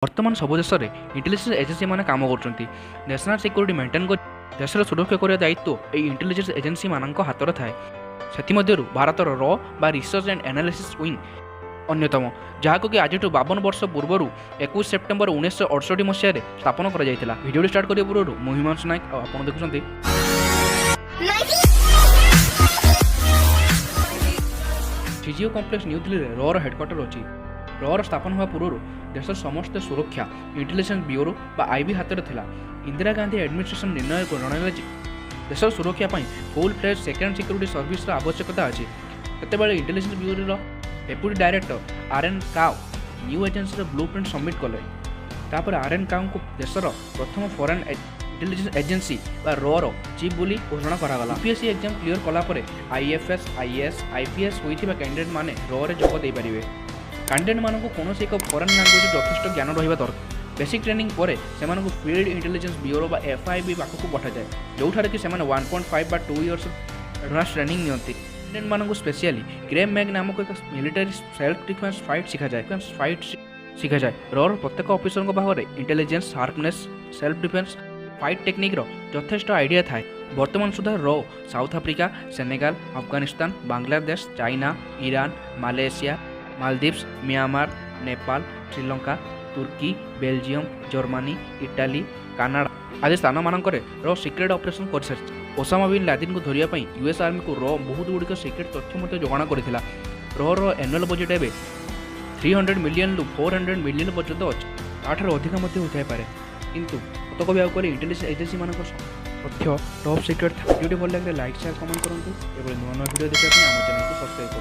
ବର୍ତ୍ତମାନ ସବୁ ଦେଶରେ ଇଣ୍ଟେଲିଜେନ୍ସ ଏଜେନ୍ସି ମାନେ କାମ କରୁଛନ୍ତି। ନ୍ୟାସନାଲ ସିକ୍ୟୁରିଟି ମେଣ୍ଟେନ୍ କରି ଦେଶର ସୁରକ୍ଷା କରିବା ଦାୟିତ୍ୱ ଏହି ଇଣ୍ଟେଲିଜେନ୍ସ ଏଜେନ୍ସି ମାନଙ୍କ ହାତରେ ଥାଏ। ସେଥିମଧ୍ୟରୁ ଭାରତର ବା ରିସର୍ଚ୍ଚ ଆଣ୍ଡ ଆନାଲିସିସ୍ ୱିଙ୍ଗ ଅନ୍ୟତମ, ଯାହାକୁ କି ଆଜିଠୁ 52 ବର୍ଷ ପୂର୍ବରୁ 21 ସେପ୍ଟେମ୍ବର 1968 ମସିହାରେ ସ୍ଥାପନ କରାଯାଇଥିଲା। ଭିଡ଼ିଓଟି ଷ୍ଟାର୍ଟ କରିବା ପୂର୍ବରୁ ମୁଁ ହିମାଂଶୁ ନାୟକ ଆଉ ଆପଣ ଦେଖୁଛନ୍ତି ସିଜିଓ କମ୍ପ୍ଲେକ୍ସ ନ୍ୟୁ ଦିଲ୍ଲୀରେ ର ହେଡକ୍ୱାର୍ଟର ଅଛି। ର ସ୍ଥାପନ ହେବା ପୂର୍ବରୁ ଦେଶର ସମସ୍ତ ସୁରକ୍ଷା ଇଣ୍ଟେଲିଜେନ୍ସ ବ୍ୟୁରୋ ବା ଆଇବି ହାତରେ ଥିଲା। ଇନ୍ଦିରା ଗାନ୍ଧୀ ଆଡମିନିଷ୍ଟ୍ରେସନ ନିର୍ଣ୍ଣୟ ଜଣାଇଲା ଯେ ଦେଶର ସୁରକ୍ଷା ପାଇଁ ଫୁଲ୍ ଫ୍ଲେଜ୍ ସେକେଣ୍ଡ ସିକ୍ୟୁରିଟି ସର୍ଭିସର ଆବଶ୍ୟକତା ଅଛି। ସେତେବେଳେ ଇଣ୍ଟେଲିଜେନ୍ସ ବ୍ୟୁରୋର deputy director RN Kao new ଏଜେନ୍ସିର ବ୍ଲୁ ପ୍ରିଣ୍ଟ ସବମିଟ୍ କଲେ। ତାପରେ ଆର୍ଏନ୍ କାଓଙ୍କୁ ଦେଶର ପ୍ରଥମ ଫରେନ୍ ଇଣ୍ଟେଲିଜେନ୍ସ ଏଜେନ୍ସି ବା ର ଚିଫ୍ ବୋଲି ଘୋଷଣା କରାଗଲା। ୟୁପିଏସସି ଏକ୍ଜାମ୍ କ୍ଲିୟର କଲା ପରେ ଆଇଏଫ୍ଏସ୍, ଆଇଏଏସ୍, ଆଇପିଏସ୍ ହୋଇଥିବା କ୍ୟାଣ୍ଡିଡେଟ୍ ମାନେ ରେ ଯୋଗ ଦେଇପାରିବେ। କ୍ୟାଣ୍ଡିଡେଟ୍ ମାନଙ୍କୁ କୌଣସି ଏକ ଫରେନ୍ ଲାଙ୍ଗୁଏଜ୍ ଯଥେଷ୍ଟ ଜ୍ଞାନ ରହିବା ଦରକାର। ବେସିକ୍ ଟ୍ରେନିଂ ପରେ ସେମାନଙ୍କୁ ଫିଲ୍ଡ ଇଣ୍ଟେଲିଜେନ୍ସ ବ୍ୟୁରୋ ବା ଏଫଆଇବି ପାଖକୁ ପଠାଯାଏ, ଯେଉଁଠାରେ କି ସେମାନେ 1.5 ବା 2 ଇୟର୍ସ ଆଡଭାନ୍ସ ଟ୍ରେନିଂ ନିଅନ୍ତି। କ୍ୟାଣ୍ଡିଡେଟ୍ ମାନଙ୍କୁ ସ୍ପେଶିଆଲି ଗ୍ରେମ୍ ମ୍ୟାଗ୍ ନାମକ ଏକ ମିଲିଟାରୀ ସେଲ୍ଫ ଡିଫେନ୍ସ ଫାଇଟ୍ ଶିଖାଯାଏ। ର ପ୍ରତ୍ୟେକ ଅଫିସରଙ୍କ ପାଖରେ intelligence, sharpness, self defence fight ଟେକ୍ନିକ୍ର ଯଥେଷ୍ଟ ଆଇଡ଼ିଆ ଥାଏ। ବର୍ତ୍ତମାନ ସୁଦ୍ଧା South Africa, Senegal, Afghanistan, Bangladesh, China, Iran, Malaysia, Maldives, Myanmar, Nepal, Sri Lanka, Turkey, Belgium, Germany, Italy, Canada ଆଦି ସ୍ଥାନମାନଙ୍କରେ ସିକ୍ରେଟ୍ ଅପରେସନ୍ କରିସାରିଛି। ଓସାମା ବିନ୍ ଲାଦେନଙ୍କୁ ଧରିବା ପାଇଁ ୟୁଏସ୍ ଆର୍ମିକୁ ବହୁତ ଗୁଡ଼ିକ ସିକ୍ରେଟ୍ ତଥ୍ୟ ମଧ୍ୟ ଯୋଗାଣ କରିଥିଲା। ଆନୁଆଲ୍ ବଜେଟ୍ ଏବେ 300 ମିଲିୟନରୁ 400 ମିଲିୟନ ପର୍ଯ୍ୟନ୍ତ ଅଛି। ତାଠାରୁ ଅଧିକ ମଧ୍ୟ ହୋଇଥାଇପାରେ, କିନ୍ତୁ ସତ କହିବାକୁ ଗଲେ ଇଣ୍ଟେଲିଜେନ୍ସ ଏଜେନ୍ସିମାନଙ୍କ ତଥ୍ୟ ଟପ୍ ସିକ୍ରେଟ୍ ଥାଏ। ଭିଡ଼ିଓଟି ଭଲ ଲାଗିଲେ ଲାଇକ୍, ସେୟାର, କମେଣ୍ଟ କରନ୍ତୁ। ଏଭଳି ନୂଆ ନୂଆ ଭିଡ଼ିଓ ଦେଖିବା ପାଇଁ ଆମ ଚ୍ୟାନେଲକୁ ସବସ୍କ୍ରାଇବ୍ କରନ୍ତୁ।